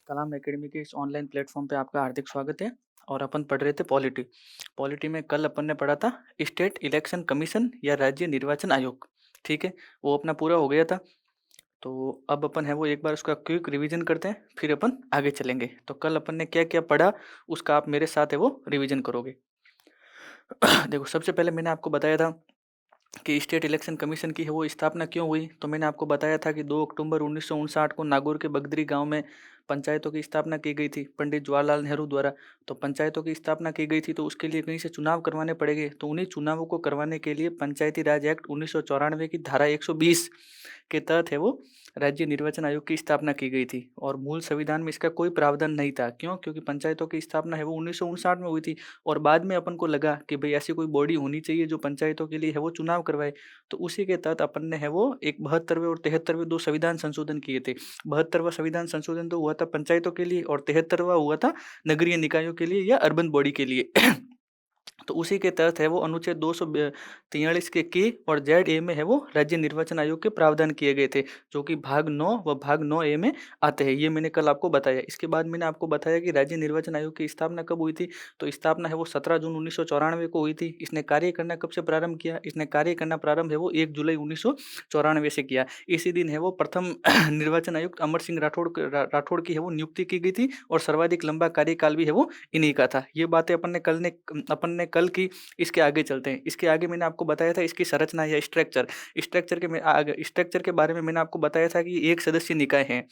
कलाम academy के इस online platform पे आपका हार्दिक स्वागत है। और अपन पढ़ रहे थे पॉलिटी। पॉलिटी में कल अपन ने पढ़ा था स्टेट इलेक्शन कमीशन या राज्य निर्वाचन आयोग। ठीक है, वो अपना पूरा हो गया था। तो अब अपन है वो एक बार उसका क्विक रिवीजन करते हैं, फिर अपन आगे चलेंगे। तो कल अपन ने क्या क्या पढ़ा उसका आप मेरे साथ है वो रिवीजन करोगे। देखो, सबसे पहले मैंने आपको बताया था कि स्टेट इलेक्शन कमीशन की है वो स्थापना क्यों हुई। तो मैंने आपको बताया था कि 2 अक्टूबर 1959 को नागौर के बगदरी गांव में पंचायतों की स्थापना की गई थी पंडित जवाहरलाल नेहरू द्वारा। तो पंचायतों की स्थापना की गई थी तो उसके लिए कहीं से चुनाव करवाने पड़ेंगे। तो उन्हीं चुनावों को करवाने के लिए पंचायती राज एक्ट 1994 की धारा 120 के तहत है वो राज्य निर्वाचन आयोग की स्थापना की गई थी। और मूल संविधान में इसका कोई प्रावधान नहीं था। क्यों? क्योंकि पंचायतों की स्थापना है वो 1959 में हुई थी। और बाद में अपन को लगा कि भाई ऐसी कोई बॉडी होनी चाहिए जो पंचायतों के लिए है वो चुनाव करवाए। तो उसी के तहत अपन ने है वो एक 72वें और 73वें दो संविधान संशोधन किए थे। 72वां संविधान संशोधन तो हुआ था पंचायतों के लिए और 73वां हुआ था नगरीय निकायों के लिए या अर्बन बॉडी के लिए। तो उसी के तहत है वो अनुच्छेद 243 के और जेड ए में है वो राज्य निर्वाचन आयोग के प्रावधान किए गए थे, जो कि भाग 9 व भाग 9 ए में आते हैं। ये मैंने कल आपको बताया। इसके बाद मैंने आपको बताया कि राज्य निर्वाचन आयोग की स्थापना कब हुई थी। तो स्थापना है वो 17 जून 1994 को हुई थी। इसने कार्य करना कब से प्रारंभ किया? इसने कार्य करना प्रारंभ है वो 1 जुलाई 1994 से किया। इसी दिन है वो प्रथम निर्वाचन आयुक्त अमर सिंह राठौड़ की है वो नियुक्ति की गई थी और सर्वाधिक लंबा कार्यकाल भी है वो इन्हीं का था। ये बातें अपन ने कल की। इसके आगे चलते हैं। इसके आगे मैंने आपको बताया था इसकी संरचना या स्ट्रक्चर के बारे में मैंने आपको बताया था कि एक सदस्यीय निकाय है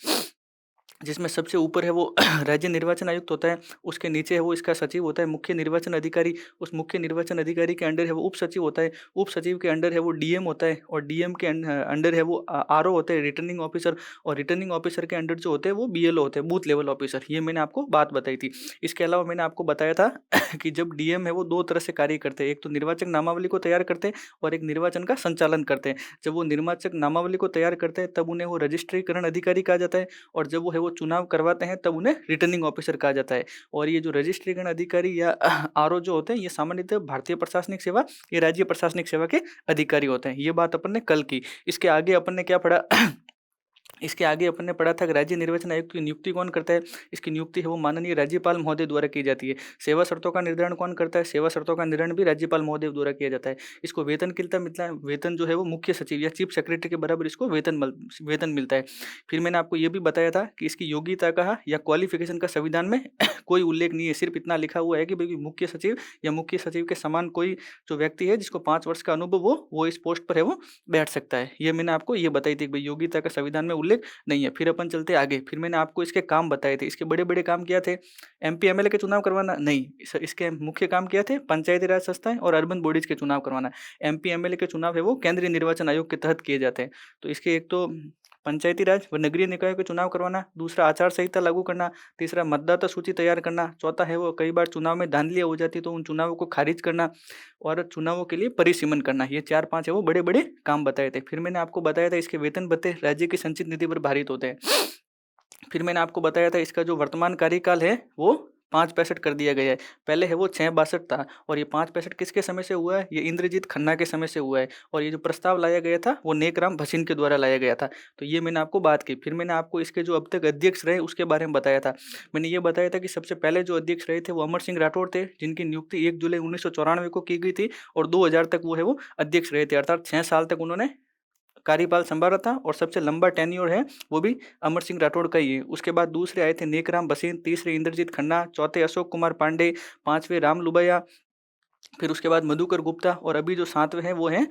जिसमें सबसे ऊपर है वो राज्य निर्वाचन आयुक्त होता है। उसके नीचे है वो इसका सचिव होता है, मुख्य निर्वाचन अधिकारी। उस मुख्य निर्वाचन अधिकारी के अंडर है वो उप सचिव होता है। उप सचिव के अंडर है वो डीएम होता है और डीएम के अंडर है वो आरओ होते हैं, रिटर्निंग ऑफिसर। और रिटर्निंग ऑफिसर के अंडर जो होते हैं वो बीएलओ होते हैं, बूथ लेवल ऑफिसर। ये मैंने आपको बात बताई थी। इसके अलावा मैंने आपको बताया था कि जब डीएम है वो दो तरह से कार्य करते हैं। एक तो निर्वाचक नामावली को तैयार करते हैं और एक निर्वाचन का संचालन करते हैं। जब वो निर्वाचक नामावली को तैयार करते हैं तब उन्हें वो रजिस्ट्रीकरण अधिकारी कहा जाता है। और जब वो है वो चुनाव करवाते हैं तब उन्हें रिटर्निंग ऑफिसर कहा जाता है। और ये जो रजिस्ट्रीकरण अधिकारी या आरओ जो होते हैं ये सामान्यतः भारतीय प्रशासनिक सेवा या राज्य प्रशासनिक सेवा के अधिकारी होते हैं। ये बात अपन ने कल की। इसके आगे अपन ने क्या पढ़ा? इसके आगे अपन ने पढ़ा था कि राज्य निर्वाचन आयुक्त की नियुक्ति कौन करता है। इसकी नियुक्ति है वो माननीय राज्यपाल महोदय द्वारा की जाती है। सेवा शर्तों का निर्धारण कौन करता है? सेवा शर्तों का निर्धारण भी राज्यपाल महोदय द्वारा किया जाता है। इसको वेतन कितना मिलता है? वेतन जो है वो मुख्य सचिव या चीफ सेक्रेटरी के बराबर इसको वेतन मिलता है। फिर मैंने आपको ये भी बताया था कि इसकी योग्यता का या क्वालिफिकेशन का संविधान में कोई उल्लेख नहीं है। सिर्फ इतना लिखा हुआ है कि भाई मुख्य सचिव या मुख्य सचिव के समान कोई जो व्यक्ति है जिसको 5 वर्ष का अनुभव हो वो इस पोस्ट पर है वो बैठ सकता है। ये मैंने आपको ये बताई थी कि भाई योग्यता का संविधान में उल्लेख नहीं है। फिर अपन चलते आगे। फिर मैंने आपको इसके काम बताए थे। इसके बड़े बड़े काम क्या थे? एमपी एमएलए के चुनाव करवाना नहीं। इसके मुख्य काम क्या थे? पंचायती राज संस्थाएं और अर्बन बॉडीज के चुनाव करवाना। एमपी एमएलए के चुनाव है वो केंद्रीय निर्वाचन आयोग के तहत किए जाते हैं। तो इसके एक तो पंचायती राज व नगरीय निकायों के चुनाव करवाना, दूसरा आचार संहिता लागू करना, तीसरा मतदाता सूची तैयार करना, चौथा है वो कई बार चुनाव में धांधलियां हो जाती तो उन चुनावों को खारिज करना और चुनावों के लिए परिसीमन करना। ये 4-5 है वो बड़े बड़े काम बताए थे। फिर मैंने आपको बताया था इसके वेतन भत्ते राज्य की संचित निधि पर भारित होते हैं। फिर मैंने आपको बताया था इसका जो वर्तमान कार्यकाल है वो 5-65 कर दिया गया है। पहले है वो 6-62 था। और ये 5-65 किसके समय से हुआ है? ये इंद्रजीत खन्ना के समय से हुआ है। और ये जो प्रस्ताव लाया गया था वो नेकराम भसीन के द्वारा लाया गया था। तो ये मैंने आपको बात की। फिर मैंने आपको इसके जो अब तक अध्यक्ष रहे उसके बारे में बताया था। मैंने ये बताया था कि सबसे पहले जो अध्यक्ष रहे थे वो अमर सिंह राठौड़ थे, जिनकी नियुक्ति 1 जुलाई 1994 को की गई थी और 2000 तक वो है वो अध्यक्ष रहे थे। अर्थात 6 साल तक उन्होंने कार्यकाल संभाला था। और सबसे लंबा टेन्योर है वो भी अमर सिंह राठौड़ का ही है। उसके बाद दूसरे आए थे नेकराम भसीन, तीसरे इंद्रजीत खन्ना, चौथे अशोक कुमार पांडे, पांचवें राम लुबैया, फिर उसके बाद मधुकर गुप्ता और अभी जो सातवें हैं वो हैं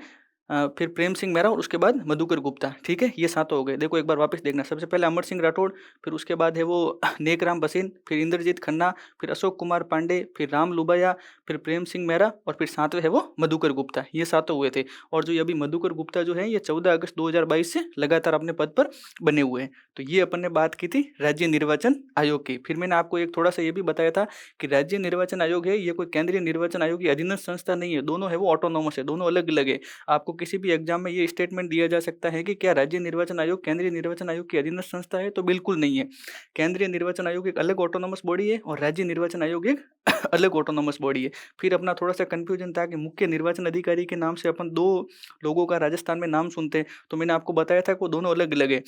फिर प्रेम सिंह मेहरा और उसके बाद मधुकर गुप्ता। ठीक है, ये सातों हो गए। देखो एक बार वापस देखना। सबसे पहले अमर सिंह राठौड़, फिर उसके बाद है वो नेकराम भसीन, फिर इंद्रजीत खन्ना, फिर अशोक कुमार पांडे, फिर राम लुबैया, फिर प्रेम सिंह मेहरा और फिर सातवें है वो मधुकर गुप्ता। ये सातों हुए थे। और जो ये अभी मधुकर गुप्ता जो है ये 14 अगस्त 2022 से लगातार अपने पद पर बने हुए हैं। तो ये अपन ने बात की थी राज्य निर्वाचन आयोग की। फिर मैंने आपको एक थोड़ा सा ये भी बताया था कि राज्य निर्वाचन आयोग है ये कोई केंद्रीय निर्वाचन आयोग की अधीनस्थ संस्था नहीं है। दोनों है वो ऑटोनोमस है, दोनों अलग अलग है। आपको किसी भी एग्जाम में ये स्टेटमेंट दिया जा सकता है कि क्या राज्य निर्वाचन आयोग केंद्रीय निर्वाचन आयोग की अधीनस्थ संस्था है? तो बिल्कुल नहीं है। केंद्रीय निर्वाचन आयोग एक अलग ऑटोनोमस बॉडी है और राज्य निर्वाचन आयोग एक अलग ऑटोनोमस बॉडी है। फिर अपना थोड़ा सा कंफ्यूजन था कि मुख्य निर्वाचन अधिकारी के नाम से अपन दो लोगों का राजस्थान में नाम सुनते हैं। तो मैंने आपको बताया था कि वो दोनों अलग अलग है।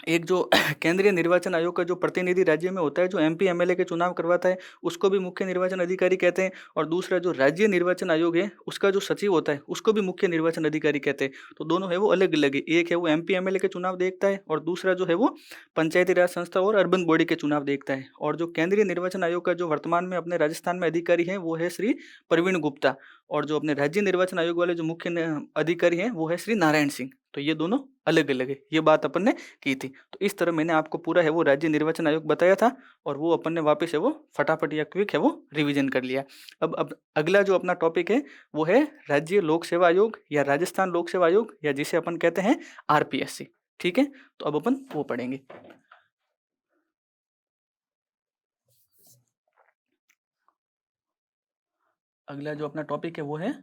एक जो केंद्रीय निर्वाचन आयोग का जो प्रतिनिधि राज्य में होता है, जो एमपी एमएलए के चुनाव करवाता है, उसको भी मुख्य निर्वाचन अधिकारी कहते हैं। और दूसरा जो राज्य निर्वाचन आयोग है, उसका जो सचिव होता है, उसको भी मुख्य निर्वाचन अधिकारी कहते हैं। तो दोनों है वो अलग अलग है, एक है वो एमपी एमएलए के चुनाव देखता है, और दूसरा जो है वो पंचायती राज संस्था और अर्बन बॉडी के चुनाव देखता है। और जो केंद्रीय निर्वाचन आयोग का जो वर्तमान में अपने राजस्थान में अधिकारी है, वो है श्री प्रवीण गुप्ता। और जो अपने राज्य निर्वाचन आयोग वाले जो मुख्य अधिकारी हैं, वो है श्री नारायण सिंह। तो ये दोनों अलग अलग है, ये बात अपन ने की थी। तो इस तरह मैंने आपको पूरा है वो राज्य निर्वाचन आयोग बताया था, और वो अपन ने वापस है वो फटाफट या क्विक है वो रिवीजन कर लिया। अब अगला जो अपना टॉपिक है, वो है राज्य लोक सेवा आयोग या राजस्थान लोक सेवा आयोग, या जिसे अपन कहते हैं आरपीएससी। ठीक है, तो अब अपन वो पढ़ेंगे। अगला जो अपना टॉपिक है वो है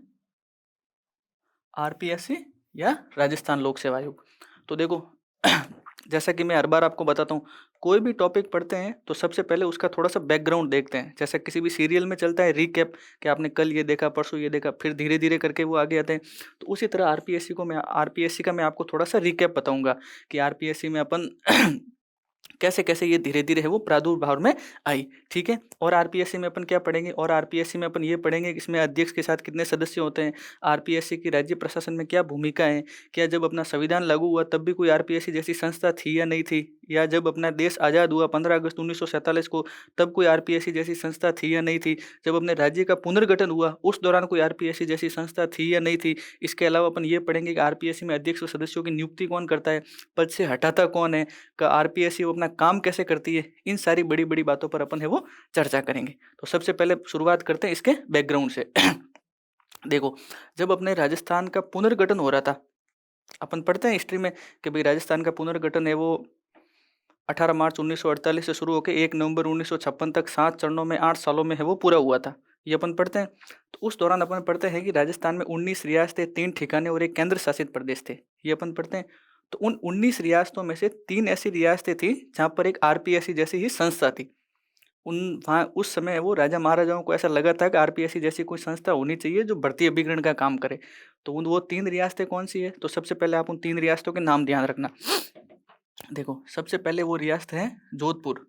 आरपीएससी या राजस्थान लोक सेवा आयोग। तो देखो जैसा कि मैं हर बार आपको बताता हूँ, कोई भी टॉपिक पढ़ते हैं तो सबसे पहले उसका थोड़ा सा बैकग्राउंड देखते हैं। जैसा किसी भी सीरियल में चलता है रिकैप, कि आपने कल ये देखा, परसों ये देखा, फिर धीरे धीरे करके वो आगे आते हैं। तो उसी तरह आरपीएससी का मैं आपको थोड़ा सा रिकैप बताऊंगा कि आरपीएससी में अपन कैसे कैसे ये धीरे धीरे है वो प्रादुर्भाव में आई। ठीक है, और आरपीएससी में अपन क्या पढ़ेंगे, और आरपीएससी में अपन ये पढ़ेंगे कि इसमें अध्यक्ष के साथ कितने सदस्य होते हैं, आरपीएससी की राज्य प्रशासन में क्या भूमिका है, क्या जब अपना संविधान लागू हुआ तब भी कोई आरपीएससी जैसी संस्था थी या नहीं थी, या जब अपना देश आज़ाद हुआ 15 अगस्त 1947 को तब कोई आरपीएससी जैसी संस्था थी या नहीं थी, जब अपने राज्य का पुनर्गठन हुआ उस दौरान कोई आरपीएससी जैसी संस्था थी या नहीं थी। इसके अलावा अपन ये पढ़ेंगे कि आरपीएससी में अध्यक्ष और सदस्यों की नियुक्ति कौन करता है, पद से हटाता कौन है, का आरपीएससी वो अपना काम कैसे करती है। इन सारी बड़ी बड़ी बातों पर अपन है वो चर्चा करेंगे। तो सबसे पहले शुरुआत करते हैं इसके बैकग्राउंड से। देखो, जब अपने राजस्थान का पुनर्गठन हो रहा था, अपन पढ़ते हैं हिस्ट्री में कि भाई राजस्थान का पुनर्गठन है वो 18 मार्च 1948 से शुरू होकर 1 नवंबर 1956 तक 7 चरणों में 8 सालों में है वो पूरा हुआ था। ये अपन पढ़ते हैं। तो उस दौरान अपन पढ़ते हैं कि राजस्थान में 19 रियासतें, 3 ठिकाने और एक केंद्र शासित प्रदेश थे। ये अपन पढ़ते हैं। तो उन 19 रियासतों में से 3 ऐसी रियासतें थी जहाँ पर एक आरपीएससी जैसी ही संस्था थी। उन वहाँ उस समय वो राजा महाराजाओं को ऐसा लगा था कि आरपीएससी जैसी कोई संस्था होनी चाहिए जो भर्ती अभिकरण का काम करे। तो वो 3 रियासतें कौन सी है, तो सबसे पहले आप उन 3 रियासतों के नाम ध्यान रखना। देखो, सबसे पहले वो रियासत है जोधपुर।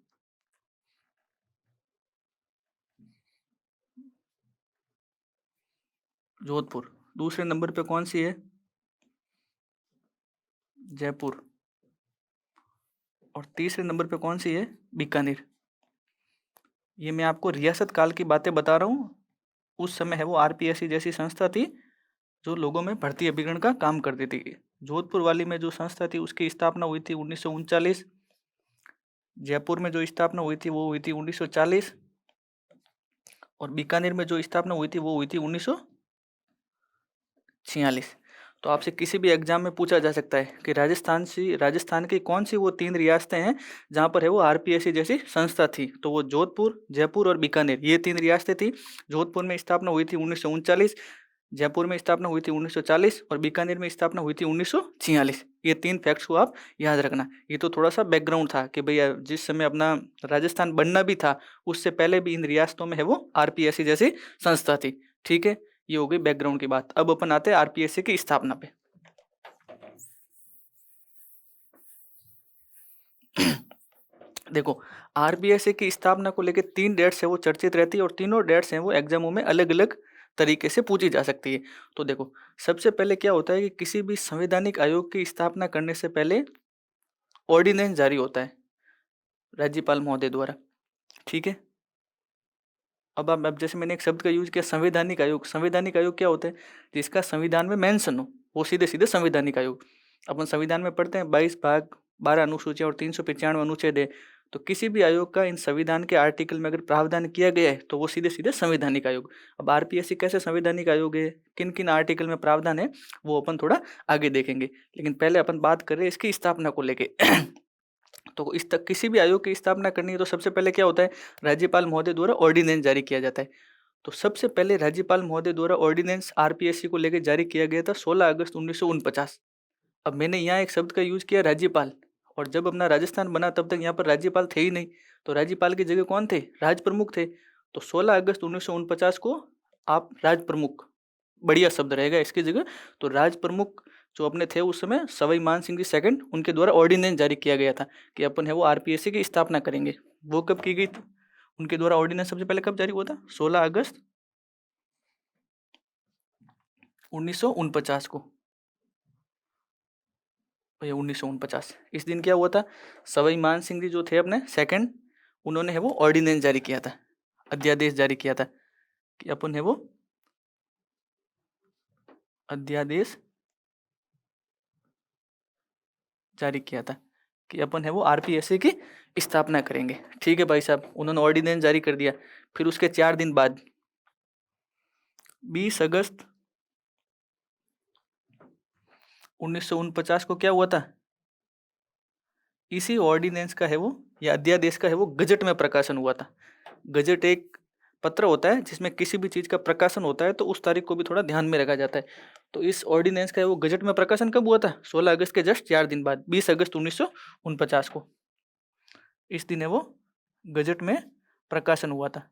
जोधपुर। दूसरे नंबर पे कौन सी है, जयपुर। और तीसरे नंबर पे कौन सी है, बीकानेर। ये मैं आपको रियासत काल की बातें बता रहा हूँ। उस समय है वो आरपीएससी जैसी संस्था थी जो लोगों में भर्ती अभिकरण का काम करती थी। जोधपुर वाली में जो संस्था थी उसकी स्थापना हुई थी 1939। जयपुर में जो स्थापना हुई थी वो हुई थी 1940। और बीकानेर में जो स्थापना हुई थी वो हुई थी 1946। तो आपसे किसी भी एग्जाम में पूछा जा सकता है कि राजस्थान की कौन सी वो 3 रियासतें हैं जहाँ पर है वो आरपीएससी जैसी संस्था थी। तो वो जोधपुर, जयपुर और बीकानेर, ये 3 रियासतें थी। जोधपुर में स्थापना हुई थी 1939, जयपुर में स्थापना हुई थी 1940 और बीकानेर में स्थापना हुई थी 1946। ये 3 फैक्ट्स को आप याद रखना। ये तो थोड़ा सा बैकग्राउंड था कि भैया जिस समय अपना राजस्थान बनना भी था उससे पहले भी इन रियासतों में है वो आरपीएससी जैसी संस्था थी। ठीक है, ये हो गई बैकग्राउंड की बात। अब अपन आते हैं आरपीएससी की स्थापना पे। देखो, आरपीएससी की स्थापना को लेकर 3 डेट्स है वो चर्चित रहती है, और तीनों डेट्स हैं वो एग्जामों में अलग अलग तरीके से पूछी जा सकती है। तो देखो, सबसे पहले क्या होता है कि किसी भी संवैधानिक आयोग की स्थापना करने से पहले ऑर्डिनेंस जारी होता है राज्यपाल महोदय द्वारा। ठीक है, अब जैसे मैंने एक शब्द का यूज किया संवैधानिक आयोग। संवैधानिक आयोग क्या होता है, जिसका संविधान में मेंशन हो, वो सीधे सीधे संवैधानिक आयोग। अपन संविधान में पढ़ते हैं 22 भाग, 12 अनुसूचियां और 395 अनुच्छेद है। तो किसी भी आयोग का इन संविधान के आर्टिकल में अगर प्रावधान किया गया है तो वो सीधे सीधे संवैधानिक आयोग। अब आरपीएससी कैसे संवैधानिक आयोग है, किन किन आर्टिकल में प्रावधान है, वो अपन थोड़ा आगे देखेंगे। लेकिन पहले अपन बात कर रहे हैं इसकी स्थापना को लेके। तो इस तक किसी भी आयोग की स्थापना करनी है तो सबसे पहले क्या होता है, राज्यपाल महोदय द्वारा ऑर्डिनेंस जारी किया जाता है। तो सबसे पहले राज्यपाल महोदय द्वारा ऑर्डिनेंस आरपीएससी को लेकर जारी किया गया था 16 अगस्त 1949। अब मैंने यहाँ एक शब्द का यूज किया राज्यपाल, और जब अपना राजस्थान बना तब तक यहाँ पर राज्यपाल थे ही नहीं। तो राज्यपाल की जगह कौन थे, राज प्रमुख थे। तो 16 अगस्त 1949 को आप राज प्रमुख, बढ़िया शब्द रहेगा इसकी जगह। तो राज प्रमुख जो अपने थे उस समय सवाई मान सिंह जी सेकंड, उनके द्वारा ऑर्डिनेंस जारी किया गया था कि अपन है वो आरपीएससी की स्थापना करेंगे। वो कब की गई थी? उनके द्वारा ऑर्डिनेंस सबसे पहले कब जारी हुआ था? 16 अगस्त 1949 को। 1949 इस दिन क्या हुआ था? सवाई मान सिंह जी जो थे अपने सेकंड, उन्होंने है वो ऑर्डिनेंस जारी किया था, अध्यादेश जारी किया था कि अपन है वो अध्यादेश जारी किया था कि अपन है वो आरपीएससी की स्थापना करेंगे। ठीक है भाई साहब, उन्होंने ऑर्डिनेंस जारी कर दिया। फिर उसके 4 दिन बाद 20 अगस्त 1949 को क्या हुआ था? इसी ऑर्डिनेंस का है वो, या अध्यादेश का है वो, गजट में प्रकाशन हुआ था। गजट एक पत्र होता है जिसमें किसी भी चीज का प्रकाशन होता है तो उस तारीख को भी थोड़ा ध्यान में रखा जाता है। तो इस ऑर्डिनेंस का है वो गजट में प्रकाशन कब हुआ था? 16 अगस्त के जस्ट 4 दिन बाद, 20 अगस्त 1949 को। इस दिन है वो गजट में प्रकाशन हुआ था।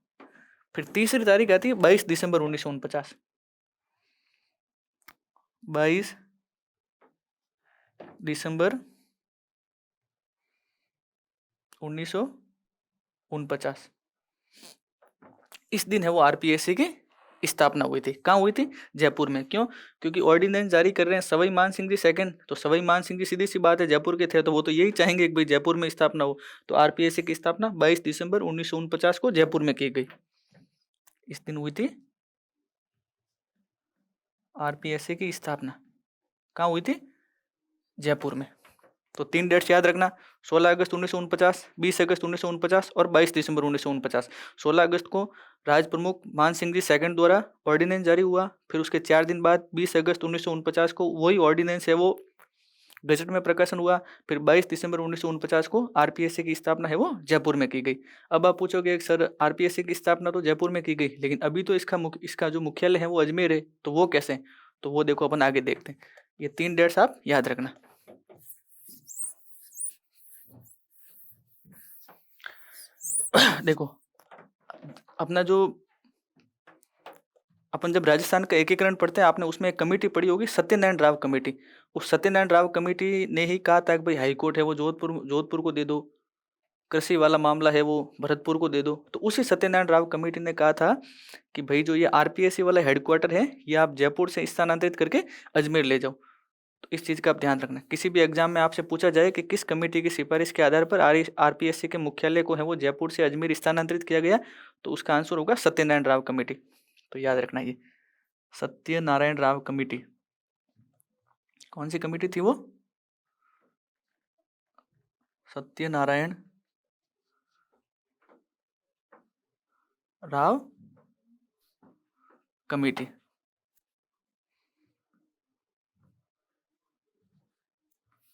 फिर तीसरी तारीख आती है 22 दिसंबर 1949। 22 दिसंबर 1949 इस दिन है वो आरपीएससी की स्थापना हुई थी। कहाँ हुई थी? जयपुर में। क्यों? क्योंकि ऑर्डिनेंस जारी कर रहे हैं सवाई मान सिंह जी सेकंड, तो सवाई मान सिंह जी सीधी सी बात है जयपुर के थे, तो वो तो यही चाहेंगे कि भाई जयपुर में स्थापना हो। तो आरपीएससी की स्थापना 22 दिसंबर 1949 को जयपुर में की गई। इस दिन हुई थी आरपीएससी की स्थापना। कहाँ हुई थी? जयपुर में। तो 3 डेट्स याद रखना, 16 अगस्त 1949, 20 अगस्त 1949 और 22 दिसंबर 1949। 16 अगस्त को राज प्रमुख मान सिंह जी सेकंड द्वारा ऑर्डिनेंस जारी हुआ। फिर उसके 4 दिन बाद 20 अगस्त 1949 को वही ऑर्डिनेंस है वो गजट में प्रकाशन हुआ। फिर 22 दिसंबर 1949 को आरपीएससी की स्थापना है वो जयपुर में की गई। अब आप पूछोगे सर आरपीएससी की स्थापना तो जयपुर में की गई, लेकिन अभी तो इसका जो मुख्यालय है वो अजमेर है, तो वो कैसे? तो वो देखो अपन आगे देखते हैं। ये 3 डेट्स आप याद रखना। देखो, अपना जो अपन जब राजस्थान का एकीकरण पढ़ते हैं, आपने उसमें एक कमेटी पढ़ी होगी, सत्यनारायण राव कमेटी। उस सत्यनारायण राव कमेटी ने ही कहा था कि भाई हाईकोर्ट है वो जोधपुर को दे दो, कृषि वाला मामला है वो भरतपुर को दे दो। तो उसी सत्यनारायण राव कमेटी ने कहा था कि भाई जो ये आरपीएससी वाला हेडक्वार्टर है ये आप जयपुर से स्थानांतरित करके अजमेर ले जाओ। तो इस चीज़ का आप ध्यान रखना। किसी भी एग्जाम में आपसे पूछा जाए कि किस कमेटी की सिफारिश के आधार पर आरपीएससी के मुख्यालय को है वो जयपुर से अजमेर स्थानांतरित किया गया, तो उसका आंसर होगा सत्यनारायण राव कमेटी। तो याद रखना ये सत्यनारायण राव कमेटी। कौन सी कमेटी थी वो? सत्यनारायण राव कमेटी।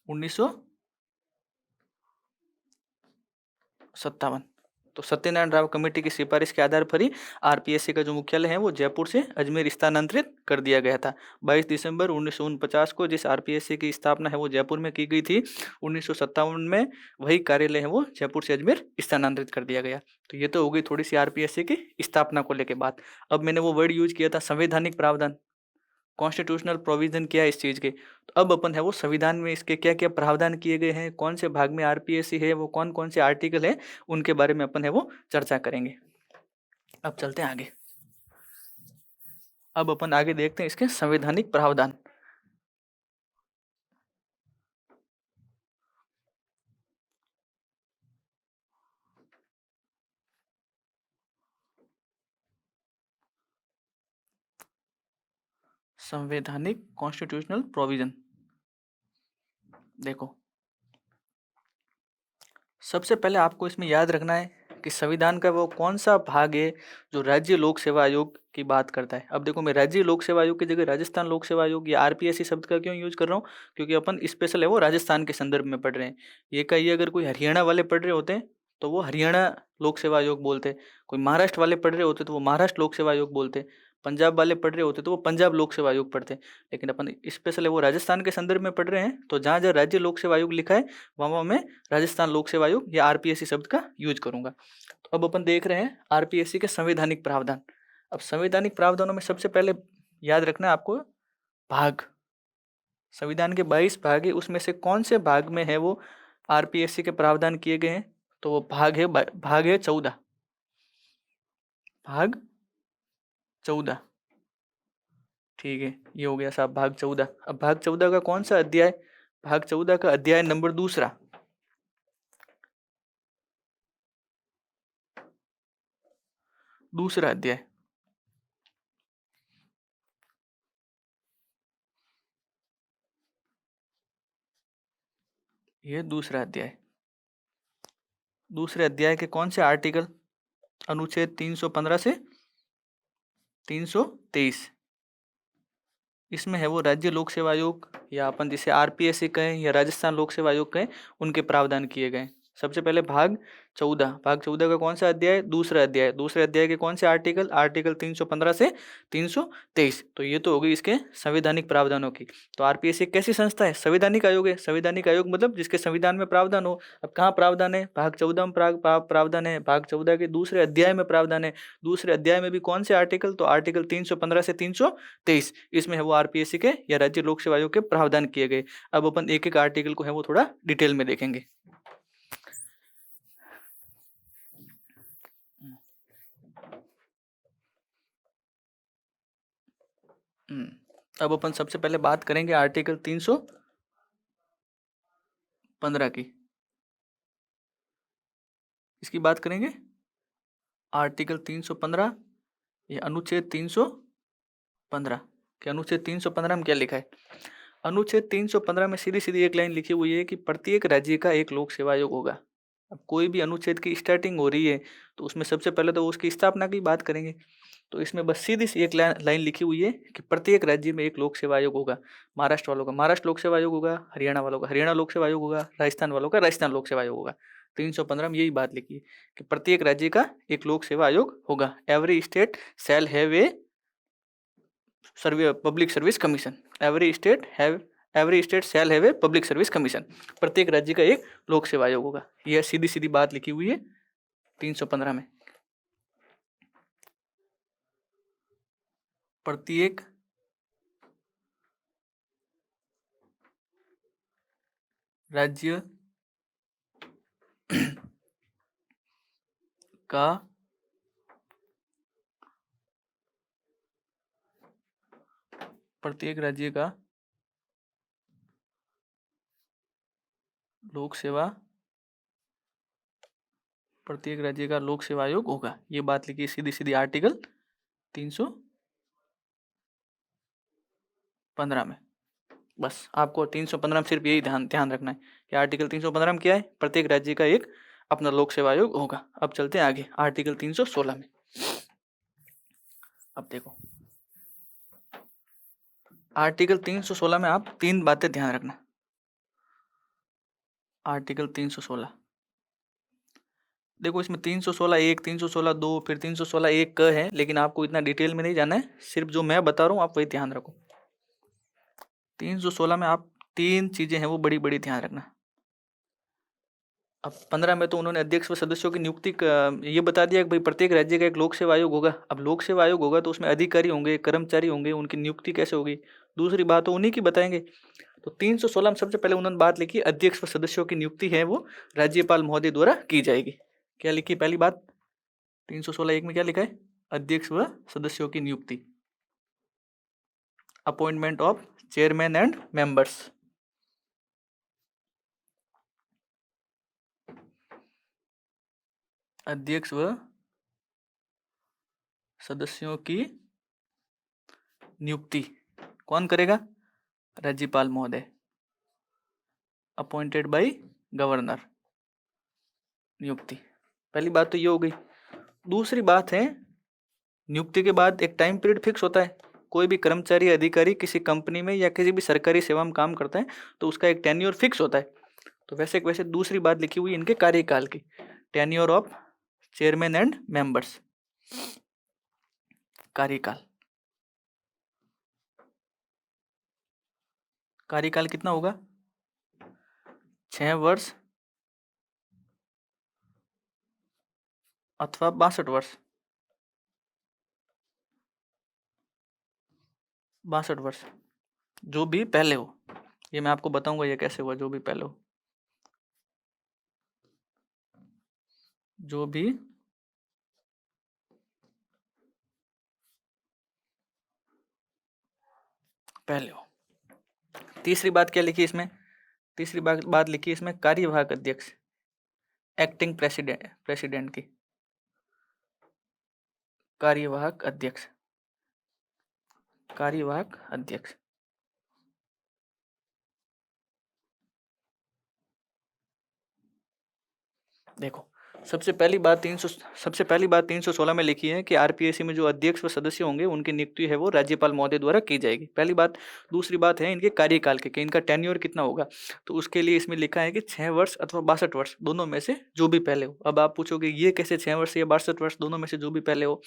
1957। तो सत्यनारायण राव कमेटी की सिफारिश के आधार पर ही आरपीएससी का जो मुख्यालय है वो जयपुर से अजमेर स्थानांतरित कर दिया गया था। 22 दिसंबर 1949 को जिस आरपीएससी की स्थापना है वो जयपुर में की गई थी, 1957 में वही कार्यालय है वो जयपुर से अजमेर स्थानांतरित कर दिया गया। तो ये तो हो गई थोड़ी सी आरपीएससी की स्थापना को लेकर बात। अब मैंने वो वर्ड यूज किया था संवैधानिक प्रावधान, कॉन्स्टिट्यूशनल प्रोविजन क्या है इस चीज़ के। तो अब अपन है वो संविधान में इसके क्या क्या प्रावधान किए गए हैं, कौन से भाग में आरपीएससी है, वो कौन कौन से आर्टिकल है, उनके बारे में अपन है वो चर्चा करेंगे। अब चलते हैं आगे। अब अपन आगे देखते हैं इसके संवैधानिक प्रावधान। संवैधानिक कॉन्स्टिट्यूशनल प्रोविजन। देखो, सबसे पहले आपको इसमें याद रखना है कि संविधान का वो कौन सा भाग है जो राज्य लोक सेवा आयोग की बात करता है। अब देखो, मैं राज्य लोक सेवा आयोग की जगह राजस्थान लोक सेवा आयोग या आरपीएससी शब्द का क्यों यूज कर रहा हूँ? क्योंकि अपन स्पेशल है वो राजस्थान के संदर्भ में पढ़ रहे हैं। ये का ये अगर कोई हरियाणा वाले पढ़ रहे होते हैं तो वो हरियाणा लोक सेवा आयोग बोलते, कोई महाराष्ट्र वाले पढ़ रहे होते तो वो महाराष्ट्र लोक सेवा आयोग बोलते, पंजाब वाले पढ़ रहे होते तो वो पंजाब लोक सेवा आयोग पढ़ते। लेकिन अपन स्पेशल है वो राजस्थान के संदर्भ में पढ़ रहे हैं, तो जहाँ जहाँ राज्य लोक सेवा आयोग लिखा है वहाँ मैं राजस्थान लोक सेवा आयोग या आरपीएससी शब्द का यूज करूंगा। तो अब अपन देख रहे हैं आरपीएससी के संवैधानिक प्रावधान। अब संवैधानिक प्रावधानों में सबसे पहले याद रखना है आपको भाग। संविधान के 22 भाग है, उसमें से कौन से भाग में है वो आरपीएससी के प्रावधान किए गए हैं? तो वो भाग है 14, भाग 14। ठीक है, ये हो गया साहब भाग 14। अब भाग 14 का कौन सा अध्याय? भाग 14 का अध्याय नंबर दूसरा, दूसरा अध्याय। ये दूसरा अध्याय, दूसरे अध्याय के कौन से आर्टिकल? अनुच्छेद 315 से 323। इसमें है वो राज्य लोक सेवा आयोग, या अपन जिसे आरपीएससी कहें या राजस्थान लोक सेवा आयोग कहें, उनके प्रावधान किए गए। सबसे पहले भाग 14, भाग 14 का कौन सा अध्याय? दूसरा अध्याय। दूसरे अध्याय के कौन से आर्टिकल? आर्टिकल 315 से 323। तो ये तो हो गई इसके संवैधानिक प्रावधानों की। तो आरपीएससी कैसी संस्था है? संवैधानिक आयोग है। संवैधानिक आयोग मतलब जिसके संविधान में प्रावधान हो। अब कहाँ प्रावधान है? भाग 14 में प्रावधान है। भाग 14 के दूसरे अध्याय में प्रावधान है। दूसरे अध्याय में भी कौन से आर्टिकल? तो आर्टिकल 315 से 323। इसमें है वो आरपीएससी के या राज्य लोक सेवा आयोग के प्रावधान किए गए। अब अपन एक एक आर्टिकल को है वो थोड़ा डिटेल में देखेंगे। अब अपन सबसे पहले बात करेंगे आर्टिकल 315 की। इसकी बात करेंगे आर्टिकल 315 या अनुच्छेद 315 कि अनुच्छेद 315 में क्या लिखा है। अनुच्छेद 315 में सीधी सीधी एक लाइन लिखी हुई है कि प्रत्येक राज्य का एक लोक सेवा आयोग होगा। अब कोई भी अनुच्छेद की स्टार्टिंग हो रही है तो उसमें सबसे पहले तो उसकी स्थापना की बात करेंगे। तो इसमें बस सीधी सी एक लाइन लिखी हुई है कि प्रत्येक राज्य में एक लोक सेवा आयोग होगा। महाराष्ट्र वालों का महाराष्ट्र लोक सेवा आयोग होगा, हरियाणा वालों का हरियाणा लोक सेवा आयोग होगा, राजस्थान वालों का राजस्थान लोक सेवा आयोग होगा। 315 में यही बात लिखी है कि प्रत्येक राज्य का एक लोक सेवा आयोग होगा। Every state shall have a public service commission. Every state shall have a public service commission. प्रत्येक राज्य का एक लोक सेवा आयोग होगा। यह सीधी सीधी बात लिखी हुई है 315 में। प्रत्येक राज्य का प्रत्येक राज्य का लोक सेवा प्रत्येक राज्य का लोक सेवा आयोग होगा। ये बात लिखी सीधी सीधी आर्टिकल 315 में। बस आपको 315 में सिर्फ यही ध्यान रखना है कि आर्टिकल 315 में क्या है, प्रत्येक राज्य का एक अपना लोक सेवा आयोग होगा। अब चलते हैं आगे आर्टिकल 316 में। अब देखो आर्टिकल 316 में आप तीन बातें ध्यान रखना। आर्टिकल 316 देखो, इसमें 316(1), 316(2), फिर 316(1) क है, लेकिन आपको इतना डिटेल में नहीं जाना है। सिर्फ जो मैं बता रहा हूँ आप वही ध्यान रखो। 316 में आप तीन चीजें हैं वो बड़ी बड़ी ध्यान रखना। अब 15 में तो उन्होंने अध्यक्ष व सदस्यों की नियुक्ति ये बता दिया कि भाई प्रत्येक राज्य का एक लोक सेवा आयोग होगा। अब लोक सेवा आयोग होगा तो उसमें अधिकारी होंगे, कर्मचारी होंगे, उनकी नियुक्ति कैसे होगी, दूसरी बात तो उन्हीं की बताएंगे। तो 316 में सबसे पहले उन्होंने बात लिखी, अध्यक्ष व सदस्यों की नियुक्ति है वो राज्यपाल महोदय द्वारा की जाएगी। क्या लिखी पहली बात? 316(1) में क्या लिखा है? अध्यक्ष व सदस्यों की नियुक्ति, appointment of chairman and members. अध्यक्ष व सदस्यों की नियुक्ति कौन करेगा? राज्यपाल महोदय, अपॉइंटेड बाय गवर्नर। नियुक्ति पहली बात तो ये हो गई। दूसरी बात है, नियुक्ति के बाद एक टाइम पीरियड फिक्स होता है। कोई भी कर्मचारी अधिकारी किसी कंपनी में या किसी भी सरकारी सेवा में काम करता है तो उसका एक टेन्योर फिक्स होता है। तो वैसे दूसरी बात लिखी हुई इनके कार्यकाल की, tenure of chairman and members. कार्यकाल कार्यकाल कितना होगा? 6 वर्ष अथवा 62 वर्ष। 62 वर्ष। जो भी पहले हो, ये मैं आपको बताऊंगा ये कैसे हुआ, जो भी पहले हो, जो भी पहले हो। तीसरी बात क्या लिखी इसमें, तीसरी बात लिखी इसमें कार्यवाहक अध्यक्ष, एक्टिंग प्रेसिडेंट, प्रेसिडेंट की, कार्यवाहक अध्यक्ष, कार्यवाहक अध्यक्ष। देखो सबसे पहली बात 316 में लिखी है कि आरपीएससी में जो अध्यक्ष व सदस्य होंगे उनकी नियुक्ति है वो राज्यपाल महोदय द्वारा की जाएगी, पहली बात। दूसरी बात है इनके कार्यकाल के, कि इनका टेन्योर कितना होगा, तो उसके लिए इसमें लिखा है कि 6 वर्ष अथवा 62 वर्ष दोनों में से जो भी पहले हो। अब आप पूछोगे ये कैसे 6 वर्ष या 62 वर्ष दोनों में से जो भी पहले हो।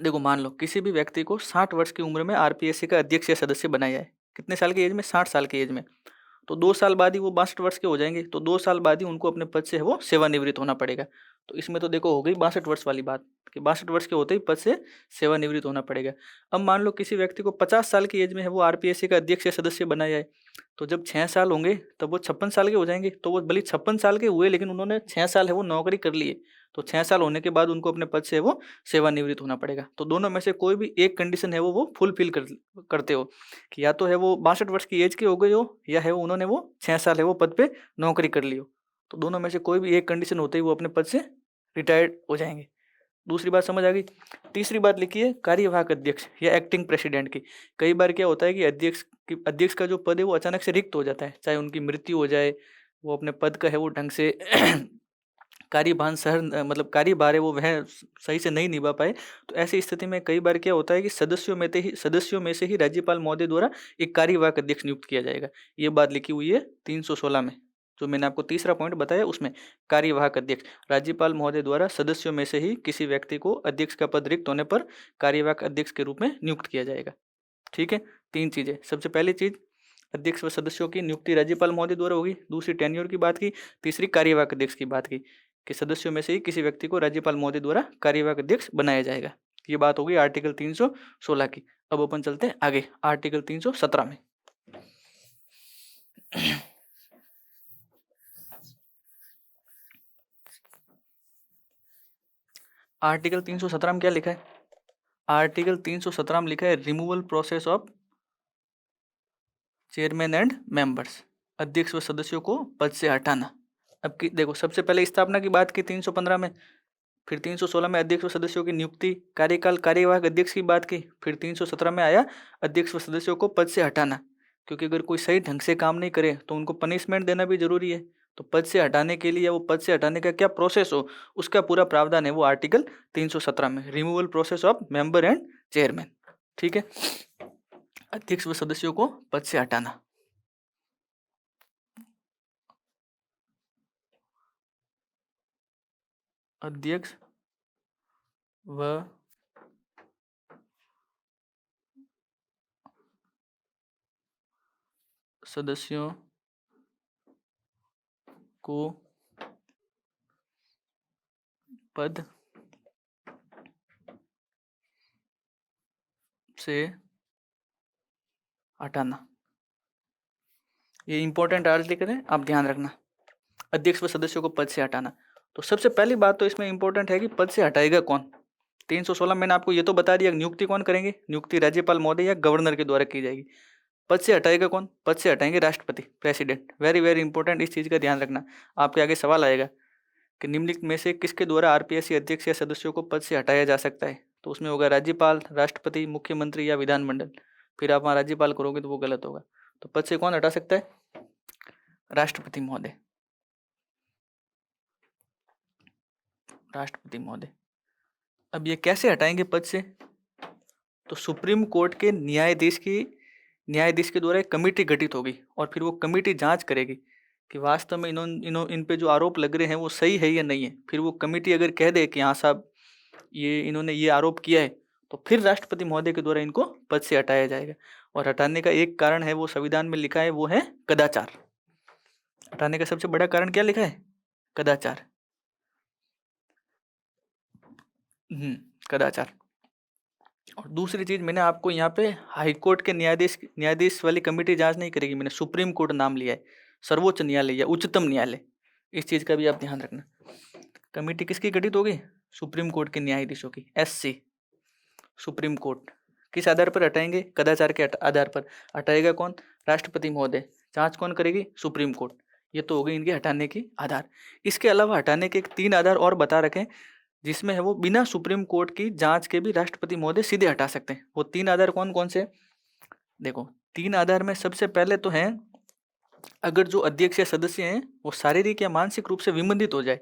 देखो मान लो किसी भी व्यक्ति को 60 वर्ष की उम्र में आरपीएससी का अध्यक्ष या सदस्य बनाया है, कितने साल की एज में, 60 साल की एज में, तो 2 साल बाद ही वो 62 वर्ष के हो जाएंगे, तो 2 साल बाद ही उनको अपने पद से है वो सेवानिवृत्त होना पड़ेगा। तो इसमें तो देखो हो गई 62 वर्ष वाली बात, कि 62 वर्ष के होते ही पद से सेवानिवृत्त होना पड़ेगा। अब मान लो किसी व्यक्ति को 50 साल की एज में है वो आरपीएससी का अध्यक्ष या सदस्य बनाया है, तो जब 6 साल होंगे तब वो 56 साल के हो जाएंगे, तो वो भले 56 साल के हुए लेकिन उन्होंने 6 साल है वो नौकरी कर ली है, तो 6 साल होने के बाद उनको अपने पद से वो सेवानिवृत्त होना पड़ेगा। तो दोनों में से कोई भी एक कंडीशन है वो फुलफिल करते हो, कि या तो है वो 62 वर्ष की एज के हो गए हो, या है वो उन्होंने वो 6 साल है वो पद पे नौकरी कर ली हो, तो दोनों में से कोई भी एक कंडीशन होते ही वो अपने पद से रिटायर्ड हो जाएंगे। दूसरी बात समझ आ गई। तीसरी बात लिखी है कार्यवाहक अध्यक्ष या एक्टिंग प्रेसिडेंट की। कई बार क्या होता है कि अध्यक्ष का जो पद है वो अचानक से रिक्त हो जाता है, चाहे उनकी मृत्यु हो जाए, वो अपने पद का है वो ढंग से कार्यभार है वो वह सही से नहीं निभा पाए, तो ऐसी स्थिति में कई बार क्या होता है कि सदस्यों में से ही राज्यपाल महोदय द्वारा एक कार्यवाहक अध्यक्ष नियुक्त किया जाएगा। ये बात लिखी हुई है 316 में, जो मैंने आपको तीसरा पॉइंट बताया उसमें, कार्यवाहक अध्यक्ष राज्यपाल महोदय द्वारा सदस्यों में से ही किसी व्यक्ति को अध्यक्ष का पद रिक्त होने पर कार्यवाहक अध्यक्ष के रूप में नियुक्त किया जाएगा। ठीक है, 3 चीजें, सबसे पहली चीज अध्यक्ष व सदस्यों की नियुक्ति राज्यपाल महोदय द्वारा होगी, दूसरी टेन्योर की बात की, तीसरी कार्यवाहक अध्यक्ष की बात की, कि सदस्यों में से ही किसी व्यक्ति को राज्यपाल महोदय द्वारा कार्यवाहक अध्यक्ष बनाया जाएगा। ये बात होगी आर्टिकल 316 की। अब अपन चलते हैं आगे आर्टिकल 317 में। आर्टिकल 317 में क्या लिखा है, आर्टिकल 317 में लिखा है removal process of chairman and members, अध्यक्ष व सदस्यों को पद से हटाना। अब की देखो सबसे पहले स्थापना की बात की 315 में, फिर 316 में अध्यक्ष व सदस्यों की नियुक्ति, कार्यकाल, कार्यवाहक अध्यक्ष की बात की, फिर 317 में आया अध्यक्ष व सदस्यों को पद से हटाना, क्योंकि अगर कोई सही ढंग से काम नहीं करे तो उनको पनिशमेंट देना भी जरूरी है। तो पद से हटाने के लिए, वो पद से हटाने का क्या प्रोसेस हो उसका पूरा प्रावधान है वो आर्टिकल 317 में, removal process of member and chairman. ठीक है, अध्यक्ष व सदस्यों को पद से हटाना। अध्यक्ष व सदस्यों को पद से हटाना। ये इंपॉर्टेंट आर्टिकल है, आप ध्यान रखना, अध्यक्ष व सदस्यों को पद से हटाना। तो सबसे पहली बात तो इसमें इंपॉर्टेंट है कि पद से हटाएगा कौन। 316 मैंने आपको ये तो बता दिया, नियुक्ति कौन करेंगे, नियुक्ति राज्यपाल महोदय या गवर्नर के द्वारा की जाएगी। पद से हटाएगा कौन, पद से हटाएंगे राष्ट्रपति, प्रेसिडेंट। वेरी वेरी इंपॉर्टेंट, इस चीज का ध्यान रखना। आपके आगे सवाल आएगा कि निम्नलिखित में से किसके द्वारा आरपीएससी अध्यक्ष या सदस्यों को पद से हटाया जा सकता है, तो उसमें होगा राज्यपाल, राष्ट्रपति, मुख्यमंत्री या विधानमंडल। फिर आप वहाँ राज्यपाल करोगे तो वो गलत होगा। तो पद से कौन हटा सकता है, राष्ट्रपति महोदय, राष्ट्रपति महोदय। अब ये कैसे हटाएंगे पद से, तो सुप्रीम कोर्ट के न्यायाधीश के द्वारा एक कमेटी गठित होगी, और फिर वो कमेटी जांच करेगी कि वास्तव में इन पे जो आरोप लग रहे हैं वो सही है या नहीं है। फिर वो कमेटी अगर कह दे कि हाँ साहब ये इन्होंने ये आरोप किया है, तो फिर राष्ट्रपति महोदय के द्वारा इनको पद से हटाया जाएगा। और हटाने का एक कारण है वो संविधान में लिखा है, वो है कदाचार। हटाने का सबसे बड़ा कारण क्या लिखा है, कदाचार। कदाचार। और दूसरी चीज, मैंने आपको यहाँ पे हाई कोर्ट के न्यायाधीश न्यायाधीश वाली कमेटी जांच नहीं करेगी, मैंने सुप्रीम कोर्ट नाम लिया है, सर्वोच्च न्यायालय या उच्चतम न्यायालय। इस चीज का भी आप ध्यान रखना। कमेटी किसकी गठित होगी? सुप्रीम कोर्ट के न्यायाधीशों की, SC सुप्रीम कोर्ट। किस आधार पर हटाएंगे? कदाचार के आधार पर। हटाएगा कौन? राष्ट्रपति महोदय। जांच कौन करेगी? Supreme court. ये तो हो गई इनके हटाने की आधार। इसके अलावा हटाने के 3 आधार और बता रखे, जिसमें है वो बिना सुप्रीम कोर्ट की जांच के भी राष्ट्रपति महोदय सीधे हटा सकते हैं। वो 3 आधार कौन कौन से? देखो, 3 आधार में सबसे पहले तो है, अगर जो अध्यक्ष या सदस्य हैं वो शारीरिक या मानसिक रूप से विमंदित हो जाए,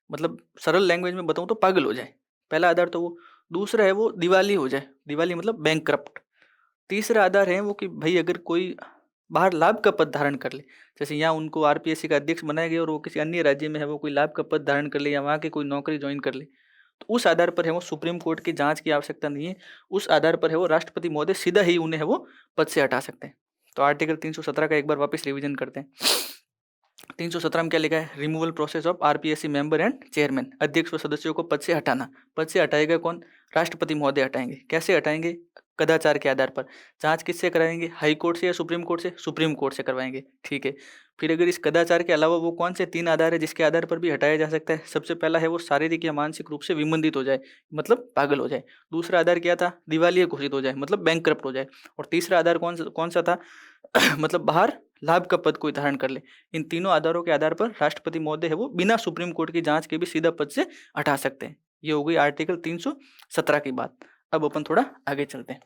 मतलब सरल लैंग्वेज में बताऊं तो पागल हो जाए, पहला आधार तो वो। दूसरा है वो दिवाली हो जाए, दिवाली मतलब बैंकक्रप्ट। तीसरा आधार है वो कि भाई अगर कोई बाहर लाभ का पद धारण कर ले, जैसे यहाँ उनको RPSC का अध्यक्ष बनाया गया और वो किसी अन्य राज्य में है, वो कोई लाभ का पद धारण कर ले या वहाँ की कोई नौकरी ज्वाइन कर ले, तो उस आधार पर है वो सुप्रीम कोर्ट की जांच की आवश्यकता नहीं है। उस आधार पर है वो राष्ट्रपति महोदय सीधा ही उन्हें है वो पद से हटा सकते हैं। तो आर्टिकल 317 का एक बार वापस रिवीजन करते हैं। 317 में क्या लिखा है? Removal process of RPSC member and chairman. अध्यक्ष व सदस्यों को पद से हटाना। पद से हटाएगा कौन? राष्ट्रपति महोदय हटाएंगे। कैसे हटाएंगे? कदाचार के आधार पर। जांच किससे कराएंगे? हाई कोर्ट से या सुप्रीम कोर्ट से? सुप्रीम कोर्ट से करवाएंगे, ठीक है। फिर अगर इस कदाचार के अलावा वो कौन से 3 आधार है जिसके आधार पर भी हटाया जा सकता है? सबसे पहला है वो शारीरिक या मानसिक रूप से विमंदित हो जाए, मतलब पागल हो जाए। दूसरा आधार क्या था? दिवालिया घोषित हो जाए, मतलब बैंकक्रप्ट हो जाए। और तीसरा आधार कौन सा था? मतलब बाहर लाभ का पद कोई धारण कर ले। इन तीनों आधारों के आधार पर राष्ट्रपति महोदय है वो बिना सुप्रीम कोर्ट की जांच के भी सीधा पद से हटा सकते हैं। ये हो गई आर्टिकल 317 की बात। अब अपन थोड़ा आगे चलते हैं।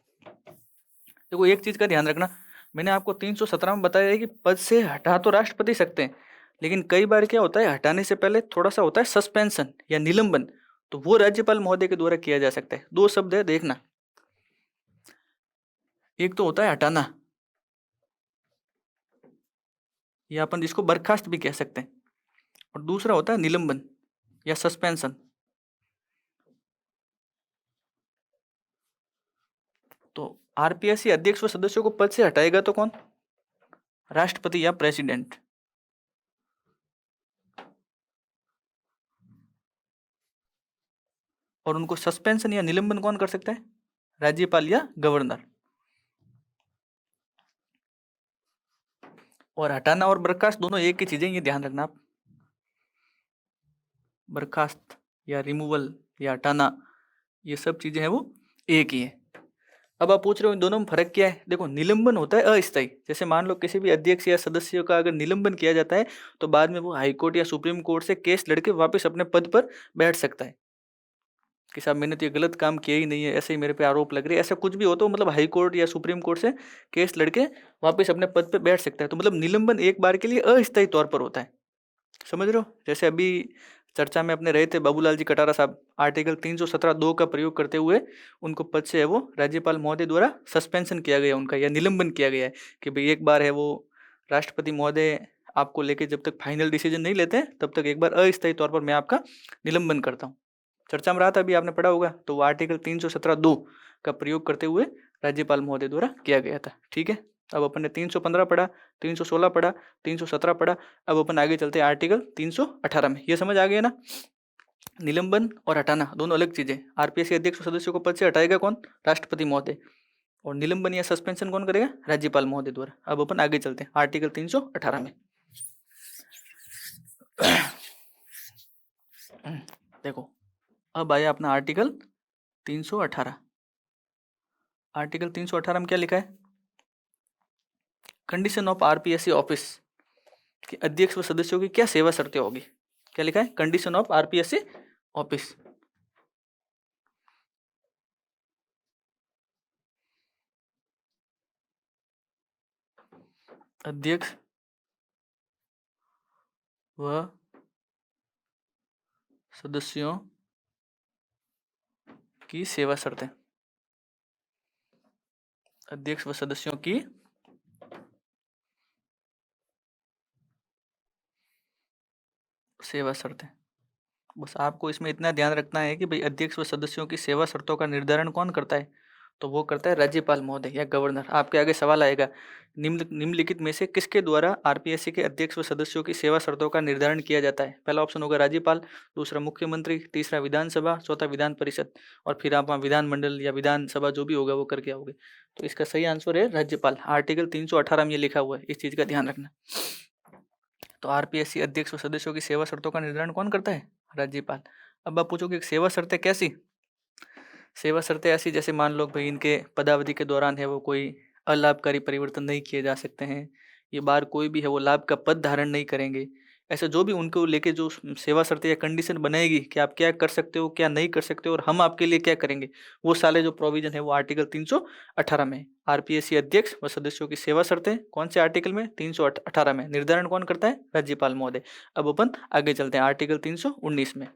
देखो, एक चीज का ध्यान रखना, मैंने आपको 317 में बताया है कि पद से हटा तो राष्ट्रपति सकते हैं, लेकिन कई बार क्या होता है, हटाने से पहले थोड़ा सा होता है सस्पेंशन या निलंबन, तो वो राज्यपाल महोदय के द्वारा किया जा सकता है। 2 शब्द है, देखना। एक तो होता है हटाना, या अपन जिसको बर्खास्त भी कह सकते हैं, और दूसरा होता है निलंबन या सस्पेंशन। तो RPSC अध्यक्ष व सदस्यों को पद से हटाएगा तो कौन? राष्ट्रपति या प्रेसिडेंट। और उनको सस्पेंशन या निलंबन कौन कर सकता है? राज्यपाल या गवर्नर। और हटाना और बर्खास्त दोनों एक ही चीजें, ये ध्यान रखना आप। बर्खास्त या रिमूवल या हटाना, ये सब चीजें हैं वो एक ही है। अब आप पूछ रहे हो इन दोनों में फर्क क्या है? देखो, निलंबन होता है अस्थायी, जैसे मान लो किसी भी अध्यक्ष या सदस्य का अगर निलंबन किया जाता है तो बाद में वो हाई कोर्ट या सुप्रीम कोर्ट से केस लड़के वापस अपने पद पर बैठ सकता है कि साहब मैंने तो ये गलत काम किया ही नहीं है, ऐसे ही मेरे पे आरोप लग रहे हैं, ऐसा कुछ भी हो तो मतलब हाई कोर्ट या सुप्रीम कोर्ट से केस लड़के वापस अपने पद पे बैठ सकता है। तो मतलब निलंबन एक बार के लिए अस्थायी तौर पर होता है, समझ रहे हो? जैसे अभी चर्चा में अपने रहे थे बाबूलाल जी कटारा साहब, आर्टिकल 317(2) का प्रयोग करते हुए उनको पद से है वो राज्यपाल महोदय द्वारा सस्पेंशन किया गया उनका, या निलंबन किया गया है कि भाई एक बार है वो राष्ट्रपति महोदय आपको लेके जब तक फाइनल डिसीजन नहीं लेते तब तक एक बार अस्थायी तौर पर मैं आपका निलंबन करता हूँ। चर्चा में रहा था, अभी आपने पढ़ा होगा, तो वो आर्टिकल 317(2) का प्रयोग करते हुए राज्यपाल महोदय द्वारा किया गया था, ठीक है। अब अपन ने 315 पढ़ा, 316 पढ़ा, 317 पढ़ा। अब अपन आगे चलते हैं आर्टिकल 318 में। ये समझ आ गया ना? निलंबन और हटाना दोनों अलग चीजें। RPSC अध्यक्ष सदस्यों को पद से हटाएगा कौन? राष्ट्रपति महोदय। और निलंबन या सस्पेंशन कौन करेगा? राज्यपाल महोदय द्वारा। अब अपन आगे चलते हैं आर्टिकल 318 में। देखो, अब आया अपना आर्टिकल 318। आर्टिकल 318 में क्या लिखा है? कंडीशन ऑफ RPSC ऑफिस कि अध्यक्ष व सदस्यों की क्या सेवा शर्तें होगी। क्या लिखा है? Condition of RPSC office. अध्यक्ष व सदस्यों की सेवा शर्तें। अध्यक्ष व सदस्यों की सेवा शर्तें। बस आपको इसमें इतना ध्यान रखना है कि भाई अध्यक्ष व सदस्यों की सेवा शर्तों का निर्धारण कौन करता है? तो वो करता है राज्यपाल महोदय या गवर्नर। आपके आगे सवाल आएगा, निम्नलिखित में से किसके द्वारा आरपीएससी के अध्यक्ष व सदस्यों की सेवा शर्तों का निर्धारण किया जाता है? पहला ऑप्शन होगा राज्यपाल, दूसरा मुख्यमंत्री, तीसरा विधानसभा, चौथा विधान परिषद, और फिर आप वहाँ विधानमंडल या विधानसभा जो भी होगा वो करके आओगे। तो इसका सही आंसर है राज्यपाल। आर्टिकल 318 में ये लिखा हुआ है, इस चीज का ध्यान रखना। तो आरपीएससी अध्यक्ष व सदस्यों की सेवा शर्तों का निर्धारण कौन करता है? राज्यपाल। अब आप पूछोगे सेवा शर्तें कैसी? सेवा शर्तें ऐसी जैसे मान लो भाई इनके पदावधि के दौरान है वो कोई अलाभकारी परिवर्तन नहीं किए जा सकते हैं, ये बार कोई भी है वो लाभ का पद धारण नहीं करेंगे। ऐसे जो भी उनको लेके जो सेवा शर्तें या कंडीशन बनाएगी कि आप क्या कर सकते हो क्या नहीं कर सकते हो और हम आपके लिए क्या करेंगे, वो साले जो प्रोविजन है वो आर्टिकल 318 में। आरपीएससी अध्यक्ष व सदस्यों की सेवा शर्तें कौन से आर्टिकल में? 318 में। निर्धारण कौन करता है? राज्यपाल महोदय। अब अपन आगे चलते हैं आर्टिकल 319 में।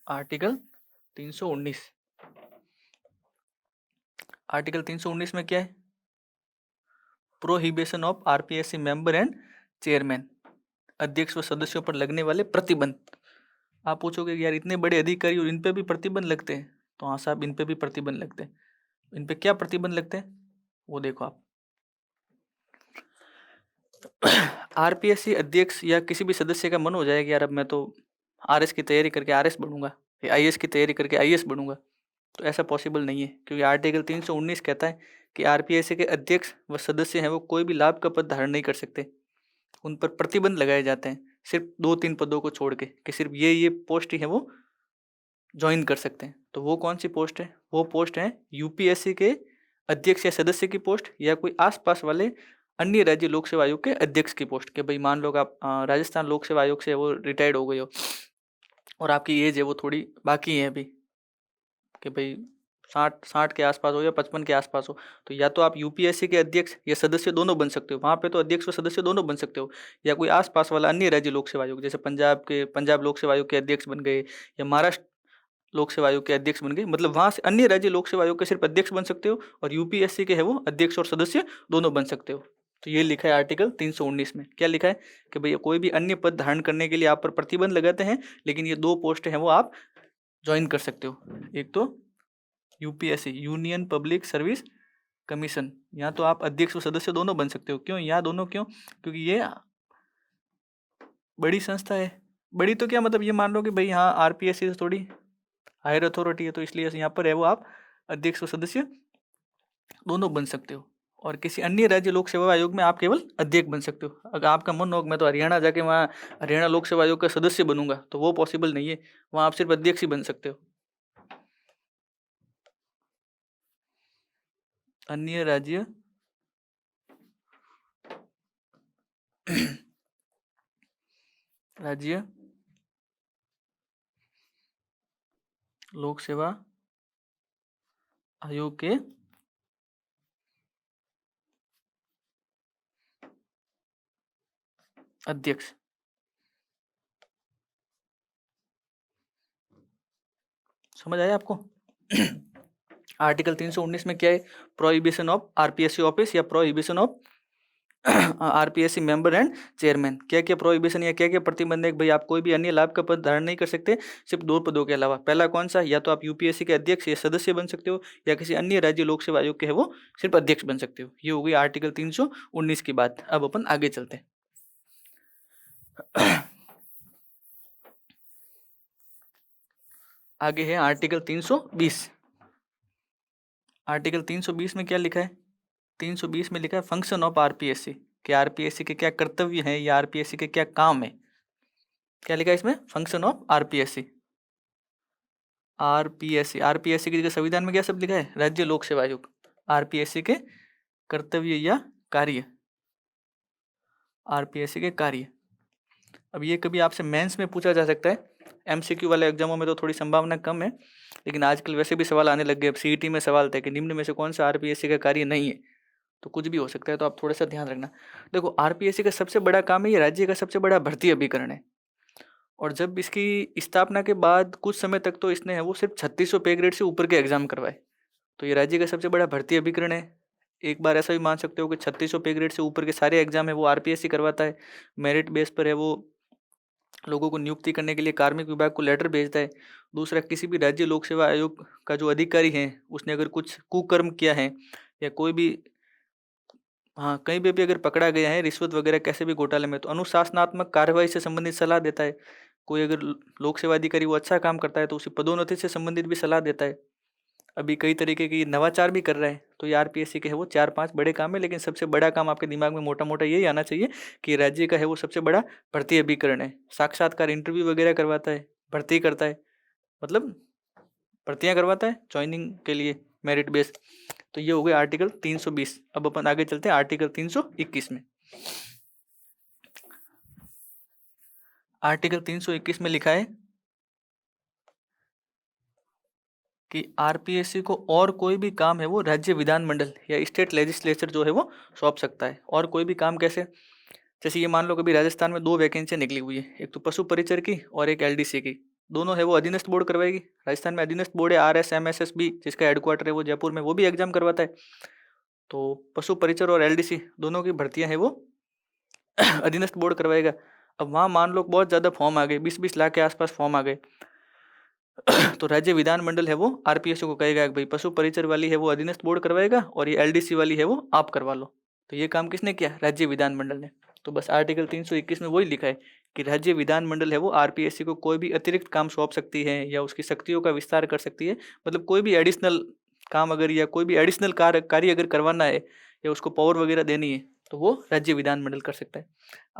आर्टिकल 319, आर्टिकल 319 में क्या है? Prohibition of RPSC member and chairman, अध्यक्ष व सदस्यों पर लगने वाले प्रतिबंध। आप पूछोगे यार इतने बड़े अधिकारी और इन पे भी प्रतिबंध लगते हैं? तो हाँ साहब, इन पे भी प्रतिबंध लगते हैं। इन पे क्या प्रतिबंध लगते हैं वो देखो आप। आरपीएससी अध्यक्ष या किसी भी सदस्य का मन हो जाएगा यार अब मैं तो आरएस की तैयारी करके आरएस बनूंगा, आईएएस की तैयारी करके आईएएस बनूंगा, तो ऐसा पॉसिबल नहीं है, क्योंकि आर्टिकल 319 कहता है कि आरपीएससी के अध्यक्ष व सदस्य हैं वो कोई भी लाभ का पद धारण नहीं कर सकते। उन पर प्रतिबंध लगाए जाते हैं, सिर्फ 2-3 पदों को छोड़ के, कि सिर्फ ये पोस्ट ही है वो ज्वाइन कर सकते हैं। तो वो कौन सी पोस्ट है? वो पोस्ट है यूपीएससी के अध्यक्ष या सदस्य की पोस्ट, या कोई आसपास वाले अन्य राज्य लोक सेवा आयोग के अध्यक्ष की पोस्ट। के भाई मान लो आप राजस्थान लोक सेवा आयोग से वो रिटायर्ड हो गए हो और आपकी एज है वो थोड़ी बाकी है अभी, कि भाई 60 के आसपास हो या 55 के आसपास हो, तो या तो आप यूपीएससी के अध्यक्ष या सदस्य दोनों बन सकते हो। वहाँ पे तो अध्यक्ष और सदस्य दोनों बन सकते हो, या कोई आसपास वाला अन्य राज्य लोक सेवा आयोग, जैसे पंजाब लोक सेवा आयोग के अध्यक्ष बन गए, या महाराष्ट्र लोक सेवा आयोग के अध्यक्ष बन गए, मतलब वहाँ से अन्य राज्य लोक सेवा आयोग के सिर्फ अध्यक्ष बन सकते हो, और यूपीएससी के है वो अध्यक्ष और सदस्य दोनों बन सकते हो। तो ये लिखा है आर्टिकल 319 में। क्या लिखा है? कि भैया कोई भी अन्य पद धारण करने के लिए आप पर प्रतिबंध लगाते हैं, लेकिन ये 2 पोस्ट हैं वो आप ज्वाइन कर सकते हो। एक तो UPSC, union public service commission, यहाँ तो आप अध्यक्ष और सदस्य दोनों बन सकते हो। क्यों यहाँ दोनों? क्यों? क्योंकि ये बड़ी संस्था है। बड़ी तो क्या मतलब, ये मान लो कि भाई यहाँ आरपीएससी से थोड़ी हायर अथॉरिटी है, तो इसलिए यहाँ पर है वो आप अध्यक्ष और सदस्य दोनों बन सकते हो। और किसी अन्य राज्य लोक सेवा आयोग में आप केवल अध्यक्ष बन सकते हो। अगर आपका मन हो मैं तो हरियाणा जाके वहाँ हरियाणा लोक सेवा आयोग का सदस्य बनूंगा, तो वो पॉसिबल नहीं है, वहाँ आप सिर्फ अध्यक्ष ही बन सकते हो। अन्य राज्य राज्य लोक सेवा आयोग के अध्यक्ष। समझ आया आपको? आर्टिकल 319 में क्या है? प्रोहिबिशन ऑफ आरपीएससी ऑफिस या prohibition of RPSC member and chairman. क्या क्या प्रोहिबिशन या क्या क्या प्रतिबंध है? भाई आप कोई भी अन्य लाभ का पद धारण नहीं कर सकते सिर्फ 2 पदों के अलावा। पहला कौन सा? या तो आप यूपीएससी के अध्यक्ष या सदस्य बन सकते हो, या किसी अन्य राज्य लोक सेवा आयोग के है वो सिर्फ अध्यक्ष बन सकते हो। ये हो गई आर्टिकल 319 की बात। अब अपन आगे चलते हैं। आगे है आर्टिकल 320। आर्टिकल 320 में क्या लिखा है? 320 में लिखा है फंक्शन ऑफ आरपीएससी, कि आरपीएससी के क्या कर्तव्य हैं या आरपीएससी के क्या काम है। क्या लिखा है इसमें? Function of RPSC. RPSC, RPSC की जगह संविधान में क्या शब्द लिखा है? राज्य लोक सेवा आयोग। आरपीएससी के कर्तव्य या कार्य, आरपीएससी के कार्य। अब ये कभी आपसे मेंस में पूछा जा सकता है, एमसीक्यू वाले एग्जामों में तो थोड़ी संभावना कम है, लेकिन आजकल वैसे भी सवाल आने लग गए। अब सीईटी में सवाल था कि निम्न में से कौन सा आरपीएससी का कार्य नहीं है, तो कुछ भी हो सकता है, तो आप थोड़ा सा ध्यान रखना। देखो आरपीएससी का सबसे बड़ा काम है, ये राज्य का सबसे बड़ा भर्ती अभिकरण है, और जब इसकी स्थापना के बाद कुछ समय तक तो इसने है वो सिर्फ 3600 पे ग्रेड से ऊपर के एग्जाम करवाए। तो ये राज्य का सबसे बड़ा भर्ती अभिकरण है। एक बार ऐसा भी मान सकते हो कि 3600 पे ग्रेड से ऊपर के सारे एग्जाम है वो आरपीएससी करवाता है। मेरिट बेस पर है वो लोगों को नियुक्ति करने के लिए कार्मिक विभाग को लेटर भेजता है। दूसरा, किसी भी राज्य लोक सेवा आयोग का जो अधिकारी है उसने अगर कुछ कुकर्म किया है या कोई भी, हाँ, कहीं भी अगर पकड़ा गया है रिश्वत वगैरह कैसे भी घोटाले में, तो अनुशासनात्मक कार्रवाई से संबंधित सलाह देता है। कोई अगर लोक सेवा अधिकारी वो अच्छा काम करता है तो उसे पदोन्नति से संबंधित भी सलाह देता है। अभी कई तरीके की नवाचार भी कर रहा है। तो ये आरपीएससी के है वो 4-5 बड़े काम है, लेकिन सबसे बड़ा काम आपके दिमाग में मोटा-मोटा यही आना चाहिए कि राज्य का है वो सबसे बड़ा भर्ती अभिकरण है। साक्षात्कार इंटरव्यू वगैरह करवाता है, भर्ती करता है, मतलब भर्तियाँ करवाता है जॉइनिंग के लिए मेरिट बेस। तो ये हो गया आर्टिकल 320। अब अपन आगे चलते हैं आर्टिकल 321 में। आर्टिकल 321 में लिखा है कि आरपीएससी को और कोई भी काम है वो राज्य विधानमंडल या स्टेट लेजिस्लेचर जो है वो सौंप सकता है। और कोई भी काम कैसे? जैसे ये मान लो कभी राजस्थान में 2 वैकेंसियां निकली हुई है, एक तो पशु परिचर की और एक एलडीसी की। दोनों है वो अधीनस्थ बोर्ड करवाएगी। राजस्थान में अधीनस्थ बोर्ड है RSMSSB, जिसका हेडक्वार्टर है वो जयपुर में, वो भी एग्जाम करवाता है। तो पशु परिचर और एलडीसी दोनों की भर्तियां है वो अधीनस्थ बोर्ड करवाएगा। अब वहाँ मान लो बहुत ज़्यादा फॉर्म आ गए, 20-20 लाख के आसपास फॉर्म आ गए। तो राज्य विधानमंडल है वो आरपीएससी को कहेगा कि भाई पशु परिचर वाली है वो अधीनस्थ बोर्ड करवाएगा और ये एलडीसी वाली है वो आप करवा लो। तो ये काम किसने किया? राज्य विधानमंडल ने। तो बस आर्टिकल 321 में वही लिखा है कि राज्य विधानमंडल है वो आरपीएससी को कोई भी अतिरिक्त काम सौंप सकती है या उसकी शक्तियों का विस्तार कर सकती है। मतलब कोई भी एडिशनल काम अगर या कोई भी एडिशनल कार्य अगर करवाना है या उसको पावर वगैरह देनी है तो वो राज्य विधानमंडल कर सकता है।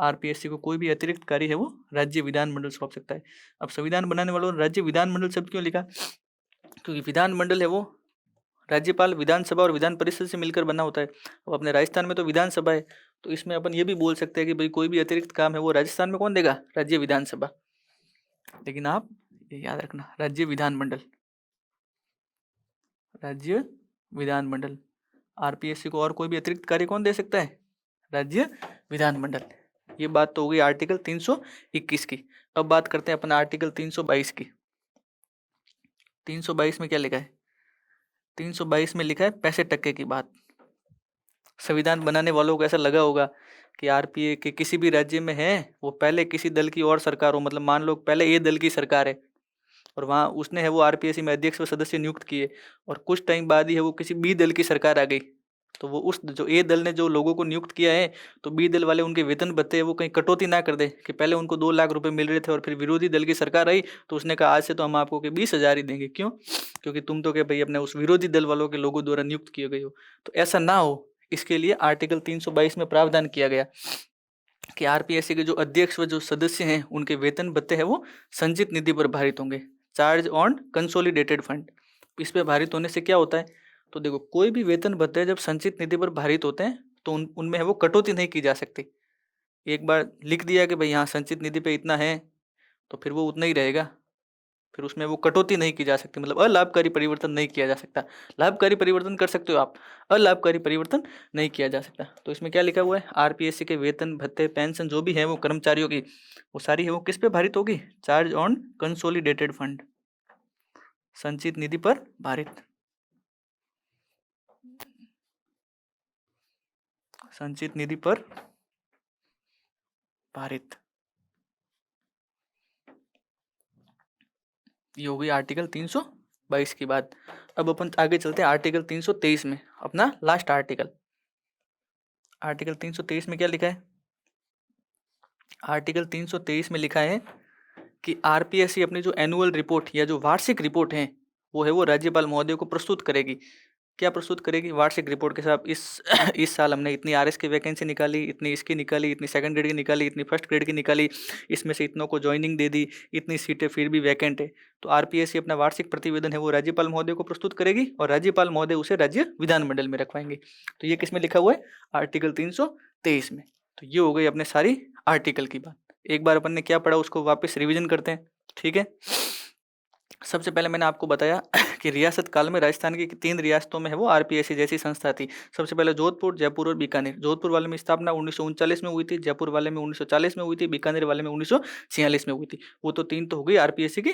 आरपीएससी को कोई भी अतिरिक्त कार्य है वो राज्य विधानमंडल सौंप सकता है। अब संविधान बनाने वालों ने राज्य विधानमंडल शब्द क्यों लिखा? क्योंकि विधानमंडल है वो राज्यपाल, विधानसभा और विधान परिषद से मिलकर बना होता है। अब अपने राजस्थान में तो विधानसभा है, तो इसमें अपन ये भी बोल सकते हैं कि भाई कोई भी अतिरिक्त काम है वो राजस्थान में कौन देगा? राज्य विधानसभा। लेकिन आप ये याद रखना, राज्य विधानमंडल, राज्य विधानमंडल। आरपीएससी को और कोई भी अतिरिक्त कार्य कौन दे सकता है? राज्य विधानमंडल। ये बात तो हो गई आर्टिकल 321 की। अब बात करते हैं अपन आर्टिकल 322 की। 322 में क्या लिखा है? 322 में लिखा है पैसे टक्के की बात। संविधान बनाने वालों को ऐसा लगा होगा कि आरपीए के किसी भी राज्य में है वो पहले किसी दल की और सरकार हो, मतलब मान लो पहले ये दल की सरकार है और वहाँ उसने है वो आरपीएससी में अध्यक्ष व सदस्य नियुक्त किए और कुछ टाइम बाद ही है वो किसी बी दल की सरकार आ गई, तो वो उस जो ए दल ने जो लोगों को नियुक्त किया है तो बी दल वाले उनके वेतन भत्ते वो कहीं कटौती ना कर दे कि पहले उनको 2 लाख रुपए मिल रहे थे और फिर विरोधी दल की सरकार आई तो उसने कहा आज से तो हम आपको के 20,000 ही देंगे। क्यों? क्योंकि तुम तो क्या भाई अपने उस विरोधी दल वालों के लोगों द्वारा नियुक्त किए गए हो। तो ऐसा ना हो इसके लिए आर्टिकल 322 में प्रावधान किया गया कि आरपीएससी के जो अध्यक्ष व जो सदस्य हैं उनके वेतन भत्ते हैं वो संचित निधि पर भारित होंगे, चार्ज ऑन कंसोलिडेटेड फंड। इस पे भारित होने से क्या होता है? तो देखो कोई भी वेतन भत्ते जब संचित निधि पर भारित होते हैं तो उनमें है वो कटौती नहीं की जा सकती। एक बार लिख दिया कि भाई यहाँ संचित निधि पे इतना है तो फिर वो उतना ही रहेगा, फिर उसमें वो कटौती नहीं की जा सकती, मतलब अलाभकारी परिवर्तन नहीं किया जा सकता। लाभकारी परिवर्तन कर सकते हो आप, अलाभकारी परिवर्तन नहीं किया जा सकता। तो इसमें क्या लिखा हुआ है? आरपीएससी के वेतन भत्ते पेंशन जो भी है वो कर्मचारियों की वो सारी है वो किस पे भारित होगी? चार्ज ऑन कंसोलिडेटेड फंड, संचित निधि पर भारित, संचित निधि पर भारित। ये हो गई आर्टिकल 322 की बात। अब अपन आगे चलते हैं आर्टिकल 323 में, अपना लास्ट आर्टिकल। आर्टिकल 323 में क्या लिखा है? आर्टिकल 323 में लिखा है कि आरपीएससी अपनी जो एनुअल रिपोर्ट या जो वार्षिक रिपोर्ट है वो है वो राज्यपाल महोदय को प्रस्तुत करेगी। क्या प्रस्तुत करेगी? वार्षिक रिपोर्ट के साथ इस साल हमने इतनी आरएस की वैकेंसी निकाली, इतनी इसकी निकाली, इतनी सेकंड ग्रेड की निकाली, इतनी फर्स्ट ग्रेड की निकाली, इसमें से इतनों को ज्वाइनिंग दे दी, इतनी सीटें फिर भी वैकेंट है। तो आरपीएससी अपना वार्षिक प्रतिवेदन है वो राज्यपाल महोदय को प्रस्तुत करेगी और राज्यपाल महोदय उसे राज्य विधानमंडल में रखवाएंगे। तो ये किस में लिखा हुआ है? आर्टिकल 323 में। तो ये हो गई अपने सारी आर्टिकल की बात। एक बार अपन ने क्या पढ़ा उसको वापस रिवीजन करते हैं, ठीक है। सबसे पहले मैंने आपको बताया कि रियासत काल में राजस्थान की 3 रियासतों में है वो आरपीएससी जैसी संस्था थी। सबसे पहले जोधपुर, जयपुर और बीकानेर। जोधपुर वाले में स्थापना 1939 में हुई थी, जयपुर वाले में 1940 में हुई थी, बीकानेर वाले में 1946 में हुई थी। वो तो 3 तो हो गई आरपीएससी की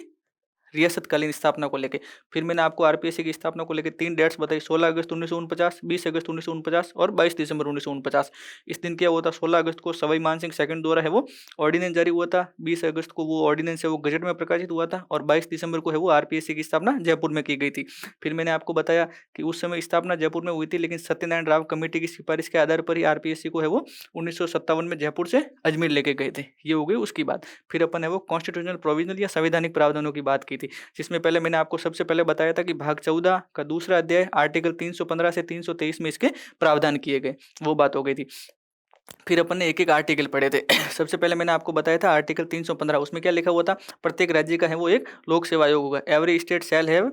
रियासतकालीन स्थापना को लेके। फिर मैंने आपको आरपीएससी की स्थापना को लेके 3 डेट्स बताई, 16 अगस्त 1949, 20 अगस्त 1949 और 22 दिसंबर 1949। इस दिन क्या हुआ था, 16 अगस्त को सवाई मानसिंह सेकंड द्वारा है वो ऑर्डिनेंस जारी हुआ था, 20 अगस्त को वो ऑर्डिनेंस है वो गजट में प्रकाशित हुआ था और 22 दिसंबर को है वो आरपीएससी की स्थापना जयपुर में की गई थी। फिर मैंने आपको बताया कि उस समय स्थापना जयपुर में हुई थी, लेकिन सत्यनारायण राव कमेटी की सिफारिश के आधार पर ही आरपीएससी को है वो 1957 में जयपुर से अजमेर लेके गए थे। ये हो गई उसकी बात। फिर अपन है वो कॉन्स्टिट्यूशनल प्रोविजनल या संवैधानिक प्रावधानों की बात की थी, जिसमें पहले मैंने आपको सबसे पहले बताया था कि भाग 14 का दूसरा अध्याय आर्टिकल 315 से 323 में इसके प्रावधान किए गए, वो बात हो गई थी। फिर अपन ने एक एक आर्टिकल पढ़े थे। सबसे पहले मैंने आपको बताया था आर्टिकल 315, उसमें क्या लिखा हुआ था, प्रत्येक राज्य का है वो एक लोक सेवा आयोग होगा, every state shall have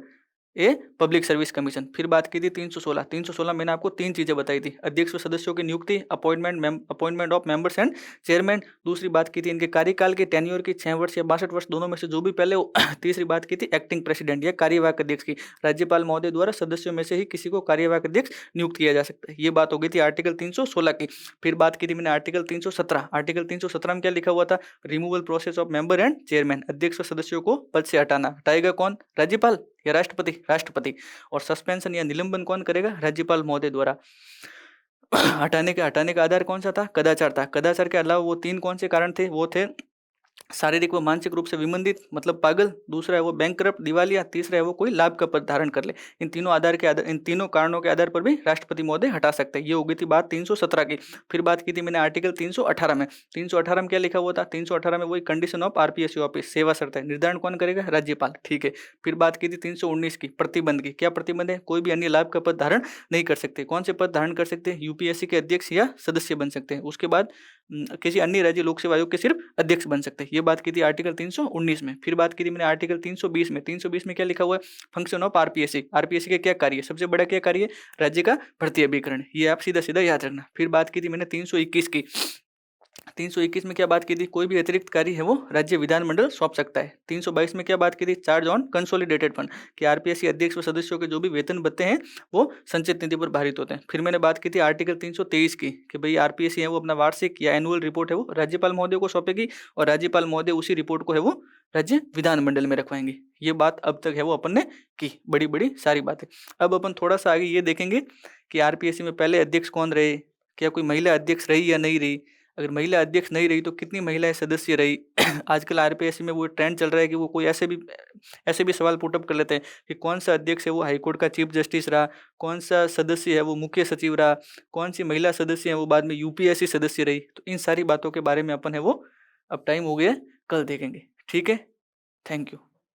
a public service commission. फिर बात की थी 316 मैंने आपको 3 चीजें बताई थी, अध्यक्ष व सदस्यों की नियुक्ति, appointment of members and chairman. दूसरी बात की थी इनके कार्यकाल के टेन्योर की 6 वर्ष या 62 वर्ष दोनों में से जो भी पहले हो। तीसरी बात की थी एक्टिंग प्रेसिडेंट या कार्यवाहक अध्यक्ष की, राज्यपाल महोदय द्वारा सदस्यों में से ही किसी को कार्यवाहक अध्यक्ष नियुक्त किया जा सकता है। ये बात हो गई थी आर्टिकल 316 की। फिर बात की थी मैंने आर्टिकल 317। आर्टिकल 317 में क्या लिखा हुआ था, removal process of member and chairman, अध्यक्ष व सदस्यों को पद से हटाना। हटाएगा कौन, राज्यपाल या राष्ट्रपति, राष्ट्रपति। और सस्पेंशन या निलंबन कौन करेगा, राज्यपाल महोदय द्वारा। हटाने का आधार कौन सा था, कदाचार था। कदाचार के अलावा वो 3 कौन से कारण थे, वो थे शारीरिक व मानसिक रूप से विमंदित मतलब पागल, दूसरा है वो बैंकरप्ट दिवालिया, तीसरा है वो कोई लाभ का पद धारण कर ले। इन तीनों कारणों के आधार पर भी राष्ट्रपति महोदय हटा सकते हैं। ये हो गई थी बात 317 की। फिर बात की थी मैंने आर्टिकल 318 में। 318 में क्या लिखा हुआ था, 318 में वही कंडीशन ऑफ आरपीएससी ऑफिस, सेवा शर्त है, निर्धारण कौन करेगा, राज्यपाल, ठीक है। फिर बात की थी 319 की, प्रतिबंध की। क्या प्रतिबंध है, कोई भी अन्य लाभ का पद धारण नहीं कर सकते। कौन से पद धारण कर सकते हैं, यूपीएससी के अध्यक्ष या सदस्य बन सकते हैं। उसके बाद किसी अन्य राज्य लोक सेवा आयोग के सिर्फ अध्यक्ष बन सकते हैं। ये बात की थी आर्टिकल 319 में। फिर बात की थी मैंने आर्टिकल 320 में। 320 में क्या लिखा हुआ है, फंक्शन ऑफ आरपीएससी, आरपीएससी के क्या कार्य है, सबसे बड़ा क्या कार्य है, राज्य का भर्ती अभिकरण। ये आप सीधा सीधा याद रखना। फिर बात की थी मैंने 321 की। 321 में क्या बात की थी, कोई भी अतिरिक्त कार्य है वो राज्य विधानमंडल सौंप सकता है। 322 में क्या बात की थी, चार्ज ऑन कंसोलिडेटेड फंड, कि आरपीएससी अध्यक्ष व सदस्यों के जो भी वेतन भत्ते हैं वो संचित निधि पर भारित होते हैं। फिर मैंने बात की थी आर्टिकल 323 की, कि भाई आरपीएससी है वो अपना वार्षिक या एनुअल रिपोर्ट है वो राज्यपाल महोदय को सौंपेगी और राज्यपाल महोदय उसी रिपोर्ट को है वो राज्य विधानमंडल में रखवाएंगे। ये बात अब तक है वो अपन ने की, बड़ी बड़ी सारी बातें। अब अपन थोड़ा सा आगे ये देखेंगे कि आरपीएससी में पहले अध्यक्ष कौन रहे, क्या कोई महिला अध्यक्ष रही या नहीं रही। अगर महिला अध्यक्ष नहीं रही तो कितनी महिलाएं सदस्य रही। आजकल आरपीएससी में वो ट्रेंड चल रहा है कि वो कोई ऐसे भी सवाल पुटअप कर लेते हैं कि कौन सा अध्यक्ष है वो हाईकोर्ट का चीफ जस्टिस रहा, कौन सा सदस्य है वो मुख्य सचिव रहा, कौन सी महिला सदस्य है वो बाद में यूपीएससी सदस्य रही। तो इन सारी बातों के बारे में अपन है वो अब टाइम हो गया कल देखेंगे, ठीक है। Thank you.